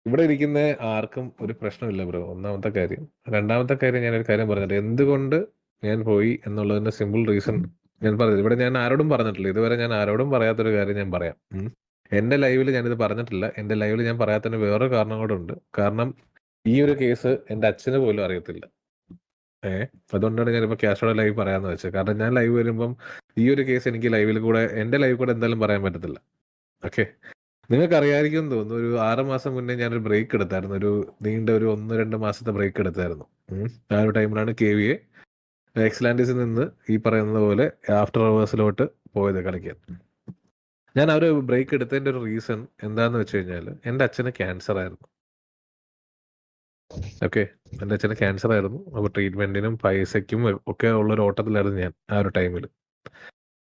ഇവിടെ ഇരിക്കുന്ന ആർക്കും ഒരു പ്രശ്നമില്ല ബ്രോ. ഒന്നാമത്തെ കാര്യം. രണ്ടാമത്തെ കാര്യം ഞാനൊരു കാര്യം പറഞ്ഞിട്ട് എന്തുകൊണ്ട് ഞാൻ പോയി എന്നുള്ളതിന്റെ സിമ്പിൾ റീസൺ ഞാൻ പറഞ്ഞത്. ഇവിടെ ഞാൻ ആരോടും പറഞ്ഞിട്ടില്ല. ഇതുവരെ ഞാൻ ആരോടും പറയാത്തൊരു കാര്യം ഞാൻ പറയാം. എന്റെ ലൈവിൽ ഞാനിത് പറഞ്ഞിട്ടില്ല. എന്റെ ലൈവിൽ ഞാൻ പറയാത്തതിന് വേറൊരു കാരണം കൂടെ ഉണ്ട്. കാരണം ഈ ഒരു കേസ് എന്റെ അച്ഛന് പോലും അറിയത്തില്ല. അതുകൊണ്ടാണ് ഞാനിപ്പോ ക്യാഷോടെ ലൈവ് പറയാന്ന് വെച്ചത്. കാരണം ഞാൻ ലൈവ് വരുമ്പം ഈ ഒരു കേസ് എനിക്ക് ലൈവിൽ കൂടെ എന്റെ ലൈവ് കൂടെ എന്തായാലും പറയാൻ പറ്റത്തില്ല. ഓക്കെ, നിങ്ങൾക്ക് അറിയാമായിരിക്കും തോന്നുന്നു. ഒരു 6 മാസം മുന്നേ ഞാനൊരു ബ്രേക്ക് എടുത്തായിരുന്നു. ഒരു നീണ്ട ഒരു 1-2 മാസത്തെ ബ്രേക്ക് എടുത്തായിരുന്നു. ആ ഒരു ടൈമിലാണ് KVA എക്സ്ലാൻഡിസിൽ നിന്ന് ഈ പറയുന്നത് പോലെ ആഫ്റ്റർ അവേഴ്സിലോട്ട് പോയത് കളിക്കാൻ. ഞാൻ ആ ഒരു ബ്രേക്ക് എടുത്തതിന്റെ ഒരു റീസൺ എന്താന്ന് വെച്ച് കഴിഞ്ഞാൽ എൻ്റെ അച്ഛന് ക്യാൻസർ ആയിരുന്നു. ഓക്കെ, എൻ്റെ അച്ഛന് ക്യാൻസർ ആയിരുന്നു. അപ്പോൾ ട്രീറ്റ്മെന്റിനും പൈസയ്ക്കും ഒക്കെ ഉള്ളൊരു ഓട്ടത്തിലായിരുന്നു ഞാൻ ആ ഒരു ടൈമിൽ.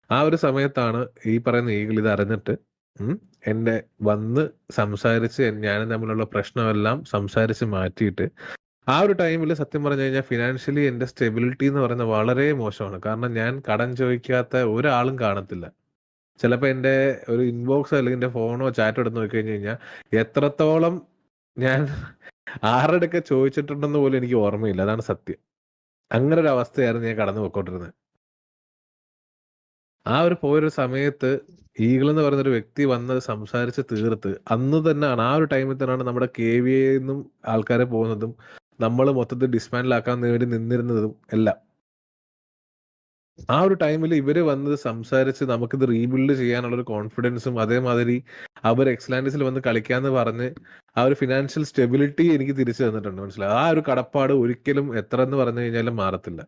ആ ഒരു സമയത്താണ് ഈ പറയുന്ന ഈഗിൾ ഇത് അറിഞ്ഞിട്ട് എന്റെ വന്ന് സംസാരിച്ച് ഞാനും തമ്മിലുള്ള പ്രശ്നമെല്ലാം സംസാരിച്ച് മാറ്റിയിട്ട് ആ ഒരു ടൈമിൽ സത്യം പറഞ്ഞു കഴിഞ്ഞാൽ ഫിനാൻഷ്യലി എന്റെ സ്റ്റെബിലിറ്റി എന്ന് പറയുന്നത് വളരെ മോശമാണ്. കാരണം ഞാൻ കടം ചോദിക്കാത്ത ഒരാളും കാണത്തില്ല. ചിലപ്പോൾ എൻ്റെ ഒരു ഇൻബോക്സോ അല്ലെങ്കിൽ എൻ്റെ ഫോണോ ചാറ്റോ എടുത്ത് നോക്കി കഴിഞ്ഞ് കഴിഞ്ഞാൽ എത്രത്തോളം ഞാൻ ആരുടെയൊക്കെ ചോദിച്ചിട്ടുണ്ടെന്ന് പോലും എനിക്ക് ഓർമ്മയില്ല. അതാണ് സത്യം. അങ്ങനെ ഒരു അവസ്ഥയായിരുന്നു ഞാൻ കടന്നു പോയിക്കൊണ്ടിരുന്നത്. ആ ഒരു പോയൊരു സമയത്ത് ഈഗിൾ എന്ന് പറയുന്നൊരു വ്യക്തി വന്ന് സംസാരിച്ച് തീർത്ത് അന്ന് തന്നെയാണ്, ആ ഒരു ടൈമിൽ തന്നെയാണ് നമ്മുടെ KVA നിന്നും ആൾക്കാരെ പോകുന്നതും നമ്മൾ മൊത്തത്തിൽ ഡിസ്മാൻഡിൽ ആക്കാൻ വേണ്ടി നിന്നിരുന്നതും എല്ലാം. ആ ഒരു ടൈമിൽ ഇവര് വന്ന് സംസാരിച്ച് നമുക്കിത് റീബിൽഡ് ചെയ്യാനുള്ള ഒരു കോൺഫിഡൻസും അതേമാതിരി അവർ എക്സ്ലാൻഡിസിൽ വന്ന് കളിക്കാന്ന് പറഞ്ഞ് ആ ഒരു ഫിനാൻഷ്യൽ സ്റ്റെബിലിറ്റി എനിക്ക് തിരിച്ചു തന്നിട്ടുണ്ട്. മനസ്സിലായി? ആ ഒരു കടപ്പാട് ഒരിക്കലും എത്ര എന്ന് പറഞ്ഞു കഴിഞ്ഞാലും മാറത്തില്ല.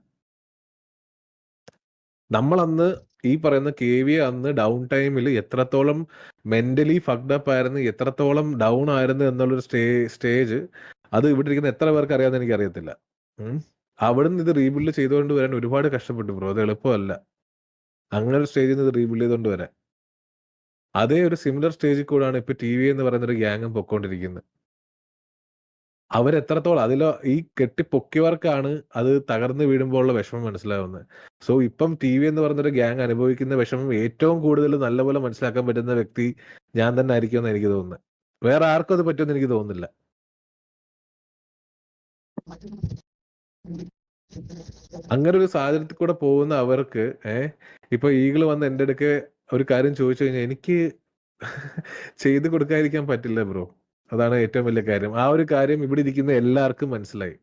നമ്മളന്ന് ഈ പറയുന്ന KVA അന്ന് ഡൗൺ ടൈമിൽ എത്രത്തോളം മെന്റലി ഫക്ഡ് അപ്പ് ആയിരുന്നു, എത്രത്തോളം ഡൗൺ ആയിരുന്നു എന്നുള്ളൊരു സ്റ്റേജ് അത് ഇവിടെ ഇരിക്കുന്ന എത്ര പേർക്ക് അറിയാമെന്ന് എനിക്ക് അറിയത്തില്ല. അവിടുന്ന് ഇത് റീബിൽഡ് ചെയ്തുകൊണ്ട് വരാൻ ഒരുപാട് കഷ്ടപ്പെട്ടു ബ്രോ. അത് എളുപ്പമല്ല. അങ്ങനെ ഒരു സ്റ്റേജിൽ നിന്ന് ഇത് റീബിൽഡ് ചെയ്തുകൊണ്ട് വരാൻ. അതേ ഒരു സിമിലർ സ്റ്റേജിൽ കൂടാണ് ഇപ്പൊ TVA എന്ന് പറയുന്ന ഒരു ഗ്യാങ്ങും പൊക്കോണ്ടിരിക്കുന്നത്. അവരെത്രത്തോളം അതിലോ ഈ കെട്ടിപ്പൊക്കിയവർക്കാണ് അത് തകർന്നു വീഴുമ്പോൾ ഉള്ള വിഷമം മനസ്സിലാവുന്നത്. സോ ഇപ്പം TVA എന്ന് പറയുന്നൊരു ഗ്യാങ് അനുഭവിക്കുന്ന വിഷമം ഏറ്റവും കൂടുതൽ നല്ലപോലെ മനസ്സിലാക്കാൻ പറ്റുന്ന വ്യക്തി ഞാൻ തന്നെ ആയിരിക്കുമെന്ന് എനിക്ക് തോന്നുന്നത്. വേറെ ആർക്കും അത് പറ്റുമെന്ന് എനിക്ക് തോന്നുന്നില്ല. അങ്ങനെ ഒരു സാഹചര്യത്തിൽ കൂടെ പോകുന്ന അവർക്ക് ഇപ്പൊ ഈഗിൾ വന്ന് എൻ്റെ അടുക്ക് ഒരു കാര്യം ചോദിച്ചു കഴിഞ്ഞാൽ എനിക്ക് ചെയ്തു കൊടുക്കാതിരിക്കാൻ പറ്റില്ല ബ്രോ. അതാണ് ഏറ്റവും വലിയ കാര്യം. ആ ഒരു കാര്യം ഇവിടെ ഇരിക്കുന്ന എല്ലാവർക്കും മനസ്സിലായി.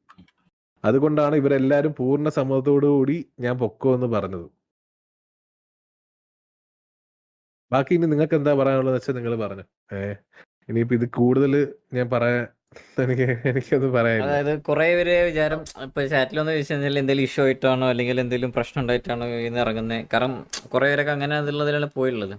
അതുകൊണ്ടാണ് ഇവരെല്ലാരും പൂർണ്ണ സമ്മതത്തോടുകൂടി ഞാൻ പൊക്കോന്ന് പറഞ്ഞത്. ബാക്കി ഇനി നിങ്ങൾക്ക് എന്താ പറയാനുള്ളത് വെച്ചാൽ നിങ്ങൾ പറഞ്ഞു. ഇനിയിപ്പോ ഇത് കൂടുതൽ ഞാൻ പറയാൻ എനിക്കത് പറയാനില്ല. അതായത് കുറെ പേര് വിചാരം ഇപ്പൊ ചാറ്റിലൊന്ന് ചോദിച്ചു കഴിഞ്ഞാൽ എന്തെങ്കിലും ഇഷ്യൂ ആയിട്ടാണോ അല്ലെങ്കിൽ എന്തെങ്കിലും പ്രശ്നം ഉണ്ടായിട്ടാണോ ഇന്ന് ഇറങ്ങുന്നത്. കാരണം കുറെ പേരൊക്കെ അങ്ങനെ അതിലുള്ളതിലാണ് പോയുള്ളത്.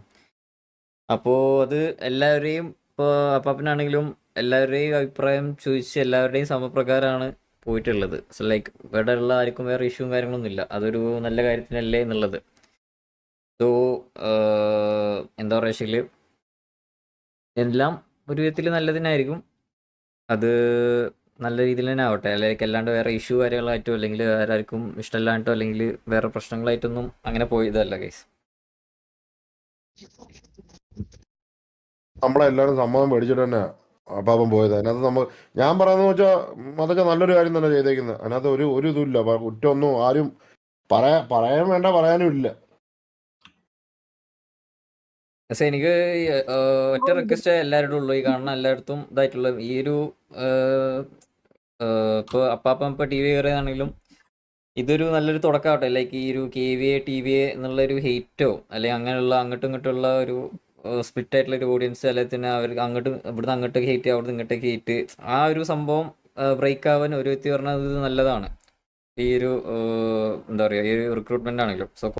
അപ്പോൾ അത് എല്ലാവരെയും ഇപ്പോൾ അപ്പാപ്പനാണെങ്കിലും എല്ലാവരുടെയും അഭിപ്രായം ചോദിച്ച് എല്ലാവരുടെയും സമപ്രകാരമാണ് പോയിട്ടുള്ളത്. സോ ലൈക്ക് ഇവിടെ ഉള്ള ആർക്കും വേറെ ഇഷ്യൂവും കാര്യങ്ങളൊന്നും ഇല്ല. അതൊരു നല്ല കാര്യത്തിനല്ലേ എന്നുള്ളത്. സോ എന്താ പറയുക വെച്ചാൽ എല്ലാം ഒരു വിധത്തിൽ നല്ലതിനായിരിക്കും. അത് നല്ല രീതിയിൽ തന്നെ ആവട്ടെ. അല്ലെങ്കിൽ അല്ലാണ്ട് വേറെ ഇഷ്യൂ കാര്യങ്ങളായിട്ടോ അല്ലെങ്കിൽ വേറെ ആർക്കും ഇഷ്ടമല്ലായിട്ടോ അല്ലെങ്കിൽ വേറെ പ്രശ്നങ്ങളായിട്ടൊന്നും അങ്ങനെ പോയതല്ല ഗൈസ്. നമ്മളെല്ലാവരും സമ്മതം മേടിച്ചിട്ട് തന്നെ അപ്പാപ്പൻ പോയത്. അതിനകത്ത് ഞാൻ പറയുന്നത് വെച്ചാൽ അതൊക്കെ നല്ലൊരു കാര്യം തന്നെ ചെയ്തേക്കുന്നത്. അതിനകത്ത് ഒരു ഇതുമില്ല, കുറ്റമൊന്നും ആരും പറയാൻ വേണ്ട, പറയാനും ഇല്ല. പക്ഷെ എനിക്ക് ഒറ്റ റിക്വസ്റ്റ് എല്ലാവരോടും ഉള്ളൂ, ഈ കാണുന്ന എല്ലായിടത്തും ഇതായിട്ടുള്ള ഈ ഒരു ഇപ്പോൾ അപ്പാപ്പം ഇപ്പോൾ TV കയറിയതാണെങ്കിലും ഇതൊരു നല്ലൊരു തുടക്കമാവട്ടെ. ലൈക്ക് ഈ ഒരു KVA TVA എന്നുള്ളൊരു ഹെയ്റ്റോ അല്ലെങ്കിൽ അങ്ങനെയുള്ള അങ്ങോട്ടും ഇങ്ങോട്ടുള്ള ഒരു സ്പ്ലിറ്റ് ആയിട്ടുള്ള ഒരു ഓഡിയൻസ് അല്ലെങ്കിൽ തന്നെ അവർക്ക് ഇവിടുന്ന് അങ്ങോട്ടേക്ക് ഹെയ്റ്റ് അവിടുന്ന് ഇങ്ങോട്ടേക്ക് ഹെയ്റ്റ് ആ ഒരു സംഭവം ബ്രേക്ക് ആവാൻ ഒരു വ്യക്തി പറഞ്ഞത് ഇത് നല്ലതാണ്. ഈ ഒരു എന്താ പറയുക ഈ ഒരു റിക്രൂട്ട്മെന്റ് ആണെങ്കിലും. സോ